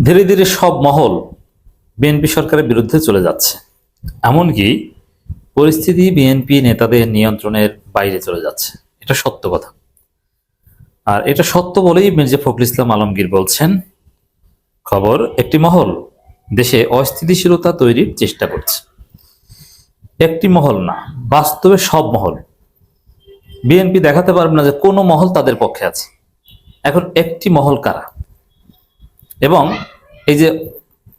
ধীরে ধীরে সব মহল বিএনপি সরকারের বিরুদ্ধে চলে যাচ্ছে। এমনকি পরিস্থিতি বিএনপি নেতাদের নিয়ন্ত্রণের বাইরে চলে যাচ্ছে। এটা সত্য কথা। আর এটা সত্য বলেই মির্জা ফখরুল ইসলাম আলমগীর বলছেন, খবর একটি মহল দেশে অস্থিতিশীলতা তৈরির চেষ্টা করছে। একটি মহল না, বাস্তবে সব মহল। বিএনপি দেখাতে পারবে না যে কোনো মহল তাদের পক্ষে আছে। এখন একটি মহল কারা? এবং এই যে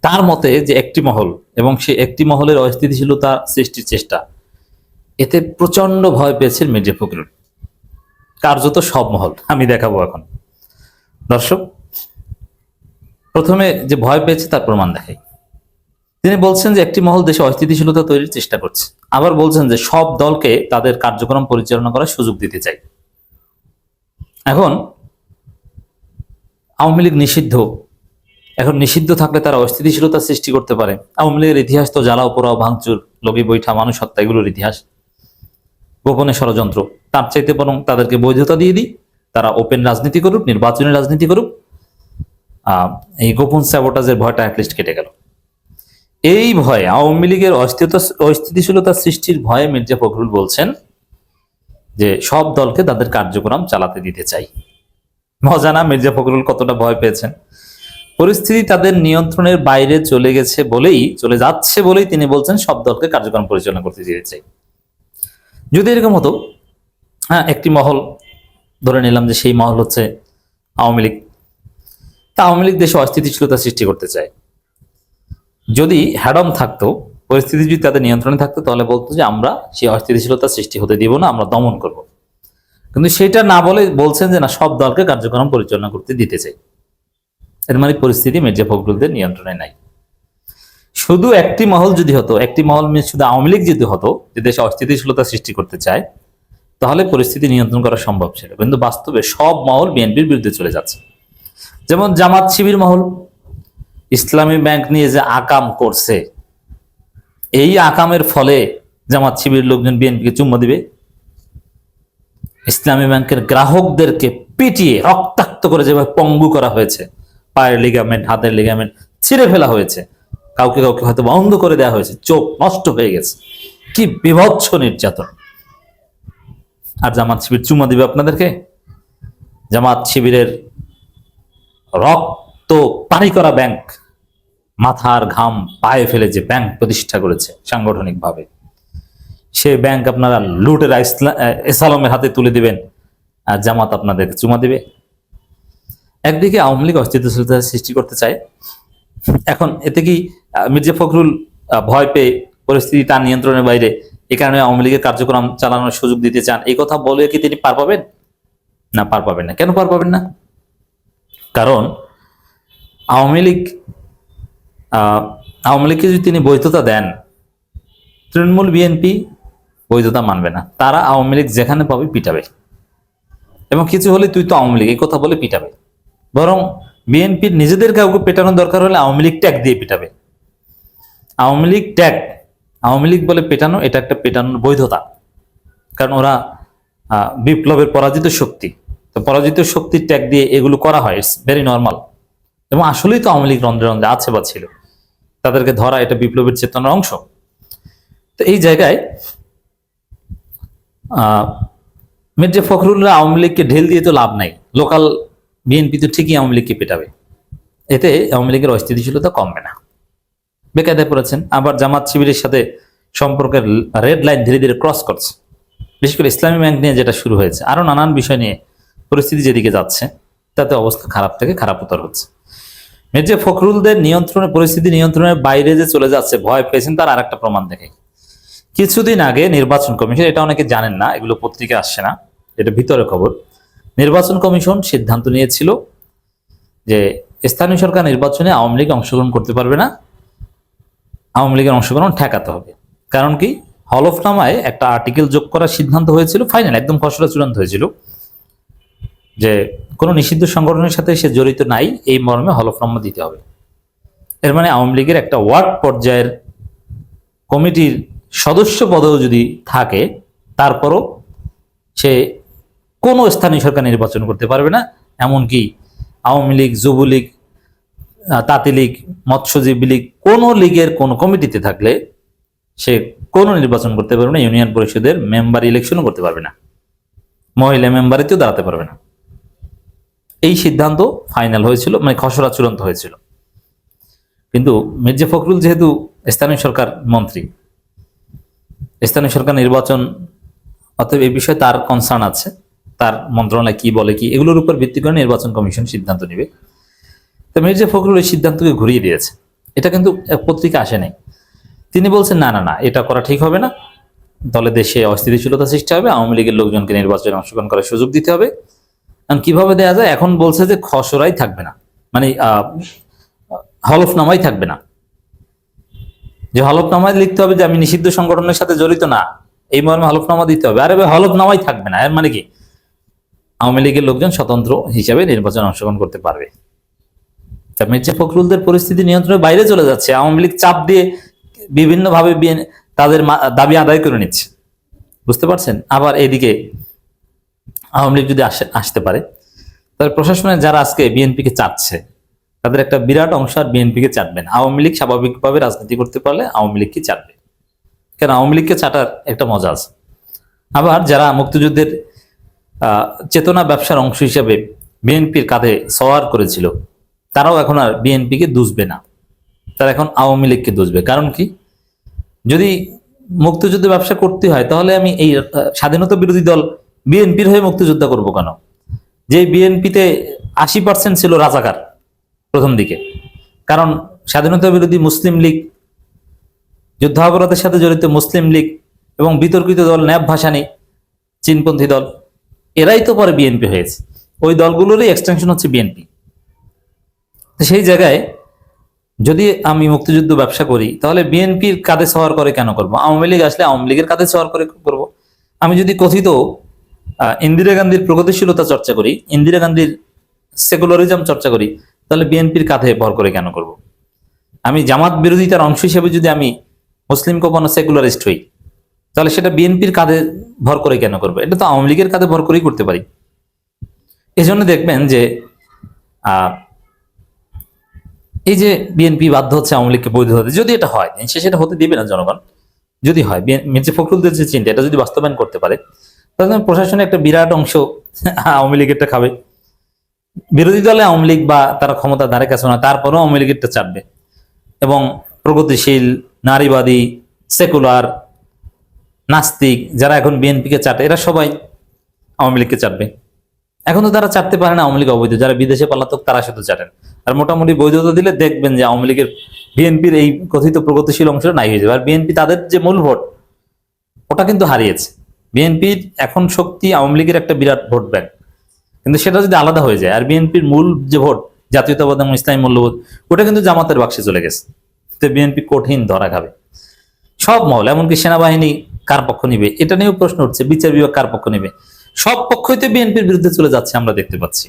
তার মতে যে একটি মহল এবং সে একটি মহলের অস্থিতিশীলতা সৃষ্টির চেষ্টা, এতে প্রচন্ড ভয় পেয়েছেন মির্জা ফখরুল। কার্যত সব মহল। আমি দেখাবো এখন দর্শক। প্রথমে যে ভয় পেয়েছে তার প্রমাণ দেখাই। তিনি বলছেন যে একটি মহল দেশে অস্থিতিশীলতা তৈরির চেষ্টা করছে। আবার বলছেন যে সব দলকে তাদের কার্যক্রম পরিচালনা করার সুযোগ দিতে চাই। এখন আওয়ামী লীগ নিষিদ্ধ, এখন নিষিদ্ধ থাকলে তারা অস্থিতিশীলতা সৃষ্টি করতে পারে। আওয়ামী লীগের ইতিহাস তো জ্বালাও পোড়াও, ভাঙচুর, লগি বৈঠা, মানুষ হত্যা, এগুলোর ইতিহাস। গোপনে ষড়যন্ত্র। তার চাইতে বরং তাদেরকে বৈধতা দিয়ে দিই, তারা ওপেন রাজনীতি করুক, নির্বাচনী রাজনীতি করুক। এই গোপন স্যাবোটাজের ভয়টা অ্যাটলিস্ট কেটে গেল। এই ভয়ে, আওয়ামী লীগের অস্থিতিশীলতা সৃষ্টির ভয়ে মির্জা ফখরুল বলছেন যে সব দলকে তাদের কার্যক্রম চালাতে দিতে চাই। মজা না? মির্জা ফখরুল কতটা ভয় পেয়েছেন। পরিস্থিতি তাদের নিয়ন্ত্রণের বাইরে চলে যাচ্ছে বলেই তিনি বলছেন সব দলকে কার্যক্রম পরিচালনা করতে দিতে চাই। যদি এরকম হতো, হ্যাঁ, একটি মহল ধরে নিলাম যে সেই মহল হচ্ছে আওয়ামী লীগ। তা আওয়ামী লীগ দেশে অস্থিতিশীলতা সৃষ্টি করতে চায়। যদি হ্যাডম থাকতো, পরিস্থিতি যদি তাদের নিয়ন্ত্রণে থাকতো, তাহলে বলতো যে আমরা সেই অস্থিতিশীলতা সৃষ্টি হতে দিব না, আমরা দমন করব। কিন্তু সেটা না বলে বলছেন যে না, সব দলকে কার্যক্রম পরিচালনা করতে দিতে চাই। এর মানে পরিস্থিতি মির্জা ফখরুলদের নিয়ন্ত্রণে নাই। শুধু একটি মহল যদি হতো, একটি মহল শুধু আওয়ামী লীগ যদি হতো, যে দেশে অস্থিতিশীলতা সৃষ্টি করতে চায়, তাহলে পরিস্থিতি নিয়ন্ত্রণ করা সম্ভব ছিল। কিন্তু বাস্তবে সব মহল বিএনপির বিরুদ্ধে চলে যাচ্ছে। যেমন জামাত শিবির মহল ইসলামী ব্যাংক নিয়ে যে আকাম করছে, এই আকামের ফলে জামাত শিবির লোকজন বিএনপিকে চুম্মা দিবে। ইসলামী ব্যাংকের গ্রাহকদেরকে পিটিয়ে রক্তাক্ত করে যেভাবে পঙ্গু করা হয়েছে, পায়ের লিগামেন্ট, হাতের লিগামেন্ট ছিঁড়ে ফেলা হয়েছে, কাউকে কাউকে হয়তো বন্ধ করে দেওয়া হয়েছে, চোখ নষ্ট হয়ে গেছে। কি বিভৎস নির্যাতন! আর জামাত শিবির চুম্মা দিবে আপনাদেরকে? জামাত শিবিরের রক্ত পানি করা ব্যাংক, মাথার ঘাম পায়ে ফেলে যে ব্যাংক প্রতিষ্ঠা করেছে সাংগঠনিকভাবে, সে ব্যাংক আপনারা লুটেরা এসালমের হাতে তুলে দিবেন আর জামাত আপনাদেরকে চুমা দিবে? একদিকে আওয়ামী লীগ অস্থিতিশীলতা সৃষ্টি করতে চায়। এখন এতে কি মির্জা ফখরুল ভয় পেয়ে পরিস্থিতি তার নিয়ন্ত্রণের বাইরে, এ কারণে আওয়ামী লীগের কার্যক্রম চালানোর সুযোগ দিতে চান, এই কথা বলে কি তিনি পার পাবেন? না, পার পাবেন না। কেন পার পাবেন না? কারণ আওয়ামী লীগকে যদি তিনি বৈধতা দেন, তৃণমূল বিএনপি বৈধতা মানবে না। তারা আওয়ামী লীগ যেখানে পাবে পিটাবে, এবং কিছু হলে তুই তো আওয়ামী লীগ এই কথা বলে পিটাবে। বরং বিএনপির নিজেদের কাউকে পেটানোর দরকার হলে আওয়ামী লীগ ট্যাগ দিয়ে পিটাবে। আওয়ামী লীগ ট্যাগ, আওয়ামী লীগ বলে পেটানো, এটা একটা পেটানোর বৈধতা। কারণ ওরা বিপ্লবের পরাজিত শক্তি, তো পরাজিত শক্তির ট্যাগ দিয়ে এগুলো করা হয়, ইটস ভেরি নর্মাল। এবং আসলেই তো আওয়ামী লীগ রন্ধ্রে রন্ধ্রে আছে বা ছিল, তাদেরকে ধরা এটা বিপ্লবের চেতনার অংশ। তো এই জায়গায় মির্জা ফখরুলরা আওয়ামী লীগকে ঢেল দিয়ে তো লাভ নাই। লোকাল বিএনপি তো ঠিকই আওয়ামী লীগকে পেটাবে, এতে আওয়ামী লীগের অস্থিতিশীলতা কমবে না। বেকায়দায় পড়েছেন। আবার জামাত শিবিরের সাথে সম্পর্কের রেড লাইন ধীরে ধীরে ক্রস করছে। বিশেষ করে ইসলামী ব্যাংক নিয়ে যেটা শুরু হয়েছে, আরো নানান বিষয় নিয়ে পরিস্থিতি যেদিকে যাচ্ছে, তাতে অবস্থা খারাপ থেকে খারাপতর হচ্ছে। মির্জা ফখরুলদের নিয়ন্ত্রণে, পরিস্থিতি নিয়ন্ত্রণের বাইরে যে চলে যাচ্ছে, ভয় পেয়েছেন, তার আর একটা প্রমাণ দেখে। কিছুদিন আগে নির্বাচন কমিশন, এটা অনেকে জানেন না, এগুলো পত্রিকা আসছে না, এটা ভিতরে খবর, নির্বাচন কমিশন সিদ্ধান্ত নিয়েছিল যে স্থানীয় সরকার নির্বাচনে আওয়ামী লীগ অংশগ্রহণ করতে পারবে না, আওয়ামী লীগের অংশগ্রহণ ঠেকাতে হবে। কারণ কি, হলফনামায় একটা আর্টিকেল যোগ করার সিদ্ধান্ত হয়েছিল, ফাইনাল একদম খসড়া চূড়ান্ত হয়েছিল, যে কোনো নিষিদ্ধ সংগঠনের সাথে সে জড়িত নাই, এই মর্মে হলফনামা দিতে হবে। এর মানে আওয়ামী লীগের একটা ওয়ার্ড পর্যায়ের কমিটির সদস্য পদেও যদি থাকে, তারপরও সে কোনো স্থানীয় সরকার নির্বাচন করতে পারবে না। এমনকি আওয়ামী লীগ, যুবলীগ, তাঁতি লীগ, মৎস্যজীবী লীগ, কোন লীগের কোন কমিটিতে থাকলে সে কোনো নির্বাচন করতে পারবে না, ইউনিয়ন পরিষদের মেম্বার ইলেকশনও করতে পারবে না, মহিলা মেম্বারেতেও দাঁড়াতে পারবে না। এই সিদ্ধান্ত ফাইনাল হয়েছিল, মানে খসড়া চূড়ান্ত হয়েছিল। কিন্তু মির্জা ফখরুল যেহেতু স্থানীয় সরকার মন্ত্রী, স্থানীয় সরকার নির্বাচন, অতএব এই বিষয়ে তার কনসার্ন আছে, তার মন্ত্রণালয় কি বলে কি এগুলোর উপর ভিত্তি করে নির্বাচন কমিশন সিদ্ধান্ত নেবে। তো মির্জা ফখরুল এই সিদ্ধান্তকে ঘুরিয়ে দিয়েছে। এটা কিন্তু পত্রিকা আসে নাই। তিনি বলছেন না না না, এটা করা ঠিক হবে না, দলে দেশে অস্থিতিশীলতা সৃষ্টি হবে, আওয়ামী লীগের লোকজনকে নির্বাচনে অংশগ্রহণ করার সুযোগ দিতে হবে। কারণ কিভাবে দেওয়া যায়, এখন বলছে যে খসড়াই থাকবে না, মানে হলফনামাই থাকবে না, যে হলফনামায় লিখতে হবে যে আমি নিষিদ্ধ সংগঠনের সাথে জড়িত না, এই মর্মে হলফনামা দিতে হবে। আরে ভাই, হলফনামাই থাকবে না, এর মানে কি আওয়ামী লীগের লোকজন স্বতন্ত্র হিসাবে নির্বাচনে অংশগ্রহণ করতে পারবে। মির্জা ফখরুলদের পরিস্থিতি নিয়ন্ত্রণের বাইরে চলে যাচ্ছে। আওয়ামী লীগ চাপ দিয়ে বিভিন্নভাবে তাদের দাবি আদায় করে নিচ্ছে, বুঝতে পারছেন। আবার এদিকে আওয়ামী লীগ যদি আসতে পারে, তাহলে প্রশাসনের যারা আজকে বিএনপিকে চাচ্ছে তাদের একটা বিরাট অংশ আর বিএনপিকে চাটবেন। আওয়ামী লীগ স্বাভাবিকভাবে রাজনীতি করতে পারলে আওয়ামী লীগকে চাটবে, কেন আওয়ামী লীগকে চাটার একটা মজা আছে। আবার যারা মুক্তিযুদ্ধের চেতনা ব্যবসার অংশ হিসেবে বিএনপির কাঁধে সওয়ার করেছিল, তারাও এখন আর বিএনপিকে দুষবে না, তারা এখন আওয়ামী লীগকে দুষবে। কারণ কি, যদি মুক্তিযুদ্ধ ব্যবসা করতে হয় তাহলে আমি এই স্বাধীনতা বিরোধী দল বিএনপির হয়ে মুক্তিযুদ্ধ করবো কেন? যে বিএনপিতে 80% ছিল রাজাকার প্রথম দিকে, কারণ স্বাধীনতা বিরোধী মুসলিম লীগ, যুদ্ধাপরাধের সাথে জড়িত মুসলিম লীগ এবং বিতর্কিত দল ন্যাব ভাসানী চীনপন্থী দল, এরাই তো পরে বিএনপি হয়েছে। ওই দলগুলোরই এক্সটেনশন হচ্ছে বিএনপি। সেই জায়গায় যদি আমি মুক্তিযুদ্ধ ব্যবসা করি তাহলে বিএনপির কাঁধে সওয়ার করে কেন করব? আওয়ামী লীগ আসলে আওয়ামী লীগের কাঁধে সওয়ার করে করব। আমি যদি কথিত ইন্দিরা গান্ধীর প্রগতিশীলতা চর্চা করি, ইন্দিরা গান্ধীর সেকুলারিজম চর্চা করি, তাহলে বিএনপির কাঁধে ভর করে কেন করব? আমি জামাত বিরোধিতার অংশ হিসেবে যদি আমি মুসলিম কখনো সেকুলারিস্ট হই, তাহলে সেটা বিএনপির কাঁধে ভর করে কেন করবো? এটা তো আওয়ামী লীগের কাঁধে ভর করেই করতে পারি। এই জন্য দেখবেন যে এই যে বিএনপি বাধ্য হচ্ছে আওয়ামী লীগকে বৈধ হতে, যদি এটা হয় সেটা হতে দিবে না জনগণ। যদি হয় মির্জা ফখরুলদের যে চিন্তা, এটা যদি বাস্তবায়ন করতে পারে, তাহলে প্রশাসনে একটা বিরাট অংশ আওয়ামী লীগেরটা খাবে। বিরোধী দলে আওয়ামী লীগ বা তারা ক্ষমতা ধারে কাছে না, তারপরেও আওয়ামী লীগেরটা চাটবে, এবং প্রগতিশীল, নারীবাদী, সেকুলার, নাস্তিক যারা এখন বিএনপিকে চাটে, এরা সবাই আওয়ামী লীগকে চাটবে। এখন তো তারা চাটতে পারে না, আওয়ামী লীগ অবৈধ, যারা বিদেশে পালাতক তারা শুধু চাটেন। আর মোটামুটি বৈধতা দিলে দেখবেন যে আওয়ামী লীগের বিএনপির এই কথিত প্রগতিশীল অংশটা নাই হয়ে যাবে। আর বিএনপি তাদের যে মূল ভোট, ওটা কিন্তু হারিয়েছে। বিএনপির এখন শক্তি আওয়ামী লীগের একটা বিরাট ভোট ব্যাংক, কিন্তু সেটা যদি আলাদা হয়ে যায়, আর বিএনপির মূল যে ভোট, জাতীয়তাবাদ এবং ইসলামী মূল্যবোধ, ওটা কিন্তু জামাতের বাক্সে চলে গেছে। তো বিএনপি কঠিন ধরা খাবে। সব মহল, এমনকি সেনাবাহিনী কার পক্ষ নিবে এটা নিয়েও প্রশ্ন উঠছে, বিচার বিভাগ কার পক্ষ নিবে, সব পক্ষই তো বিএনপির বিরুদ্ধে চলে যাচ্ছে, আমরা দেখতে পাচ্ছি।